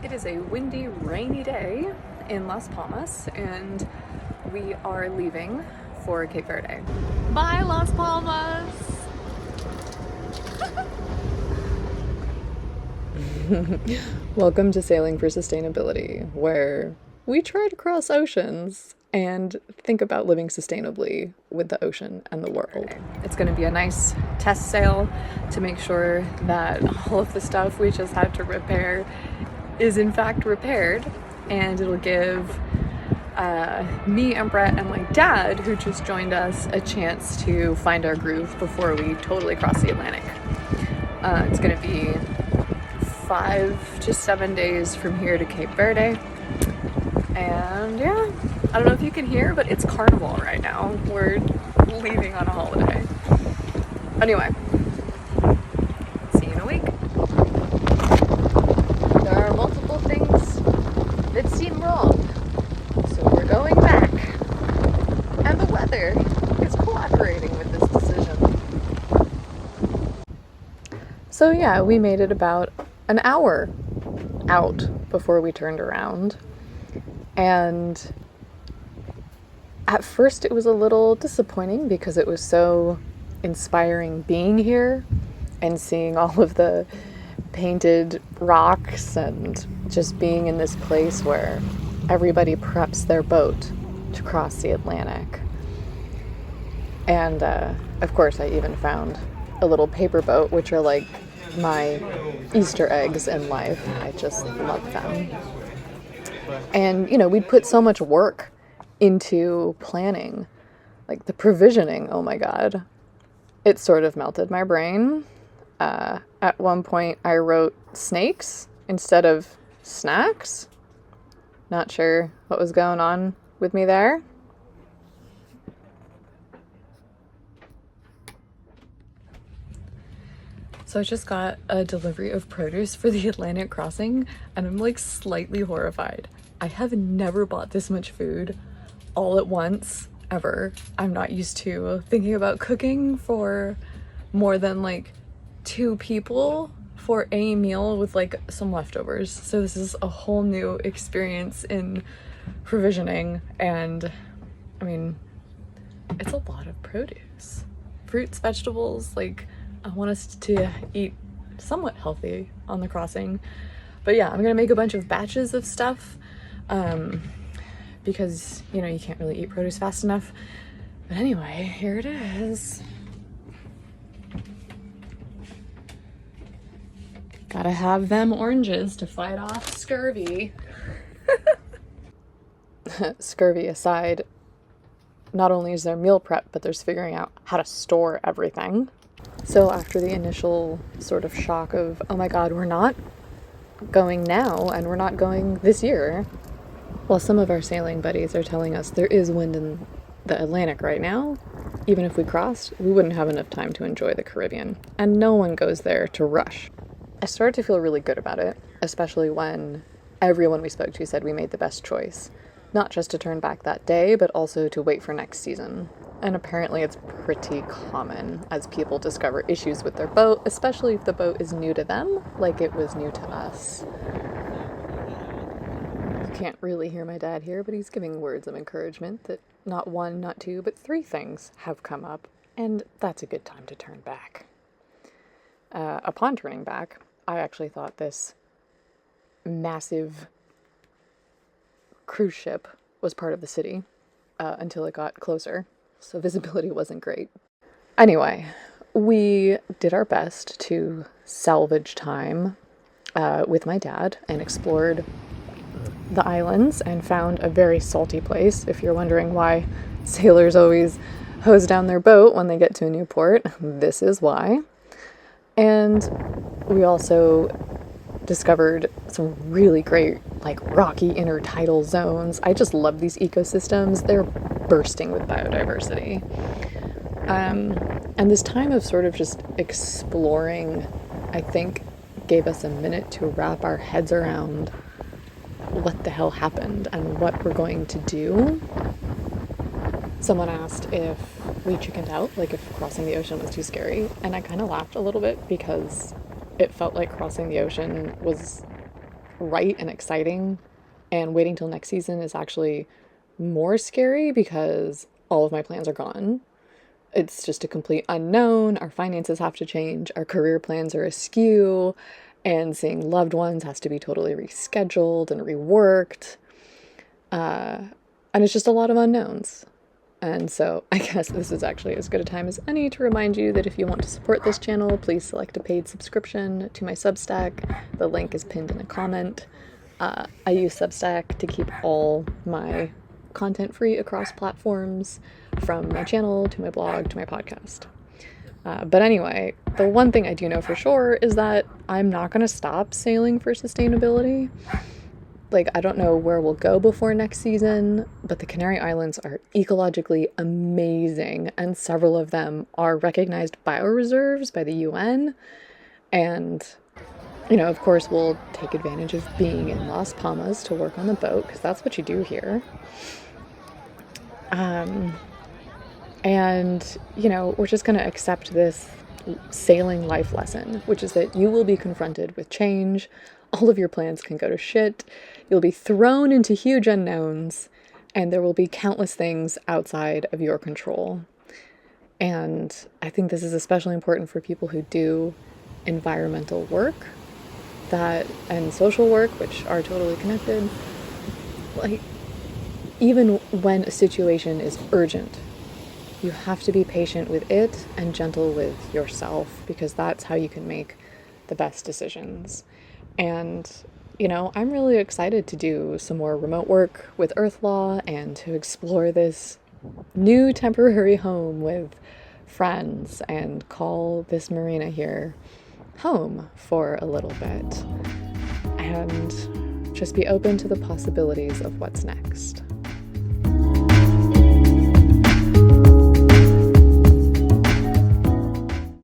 It is a windy, rainy day in Las Palmas, and we are leaving for Cape Verde. Bye, Las Palmas! Welcome to Sailing for Sustainability, where we try to cross oceans and think about living sustainably with the ocean and the world. It's going to be a nice test sail to make sure that all of the stuff we just had to repair is in fact repaired, and it'll give me and Brett and my dad, who just joined us, a chance to find our groove before we totally cross the Atlantic. It's going to be 5 to 7 days from here to Cape Verde, and yeah, I don't know if you can hear, but it's carnival right now. We're leaving on a holiday. Anyway, see you in a week. There are multiple things that seem wrong, so we're going back, and the weather is cooperating with this decision. So yeah, we made it about an hour out before we turned around, and at first it was a little disappointing because it was so inspiring being here and seeing all of the painted rocks and just being in this place where everybody preps their boat to cross the Atlantic. And of course I even found a little paper boat, which are like my Easter eggs in life. I just love them. And you know, we'd put so much work into planning, like the provisioning. Oh my god, it sort of melted my brain. At one point I wrote snakes instead of snacks. Not sure what was going on with me there. So I just got a delivery of produce for the Atlantic crossing, and I'm like slightly horrified. I have never bought this much food all at once, ever. I'm not used to thinking about cooking for more than like 2 people for a meal with like some leftovers. So this is a whole new experience in provisioning, and I mean, it's a lot of produce. Fruits, vegetables, like I want us to eat somewhat healthy on the crossing. But yeah, I'm gonna make a bunch of batches of stuff because, you know, you can't really eat produce fast enough. But anyway, here it is. Gotta have them oranges to fight off scurvy. Scurvy aside, not only is there meal prep, but there's figuring out how to store everything. So after the initial sort of shock of, oh my god, we're not going now and we're not going this year, well, some of our sailing buddies are telling us there is wind in the Atlantic right now. Even if we crossed, we wouldn't have enough time to enjoy the Caribbean, and no one goes there to rush. I started to feel really good about it, especially when everyone we spoke to said we made the best choice. Not just to turn back that day, but also to wait for next season. And apparently it's pretty common as people discover issues with their boat, especially if the boat is new to them, like it was new to us. You can't really hear my dad here, but he's giving words of encouragement that not 1, not 2, but 3 things have come up, and that's a good time to turn back. Upon turning back, I actually thought this massive cruise ship was part of the city until it got closer, so visibility wasn't great. Anyway, we did our best to salvage time with my dad and explored the islands and found a very salty place. If you're wondering why sailors always hose down their boat when they get to a new port, this is why. And we also discovered some really great, like, rocky intertidal zones. I just love these ecosystems. They're bursting with biodiversity. And this time of sort of just exploring, I think, gave us a minute to wrap our heads around what the hell happened and what we're going to do. Someone asked if we chickened out, like if crossing the ocean was too scary, and I kind of laughed a little bit because it felt like crossing the ocean was right and exciting, and waiting till next season is actually more scary because all of my plans are gone. It's just a complete unknown. Our finances have to change. Our career plans are askew. And seeing loved ones has to be totally rescheduled and reworked. And it's just a lot of unknowns. And so I guess this is actually as good a time as any to remind you that if you want to support this channel, please select a paid subscription to my Substack. The link is pinned in a comment. I use Substack to keep all my content free across platforms, from my channel to my blog to my podcast. But anyway, the one thing I do know for sure is that I'm not going to stop sailing for sustainability. Like, I don't know where we'll go before next season, but the Canary Islands are ecologically amazing, and several of them are recognized bioreserves by the UN. And, you know, of course, we'll take advantage of being in Las Palmas to work on the boat, because that's what you do here. And, you know, we're just going to accept this sailing life lesson, which is that you will be confronted with change. All of your plans can go to shit. You'll be thrown into huge unknowns, and there will be countless things outside of your control. And I think this is especially important for people who do environmental work and social work, which are totally connected. Like, even when a situation is urgent, you have to be patient with it and gentle with yourself, because that's how you can make the best decisions. And, you know, I'm really excited to do some more remote work with Earth Law and to explore this new temporary home with friends and call this marina here home for a little bit, and just be open to the possibilities of what's next.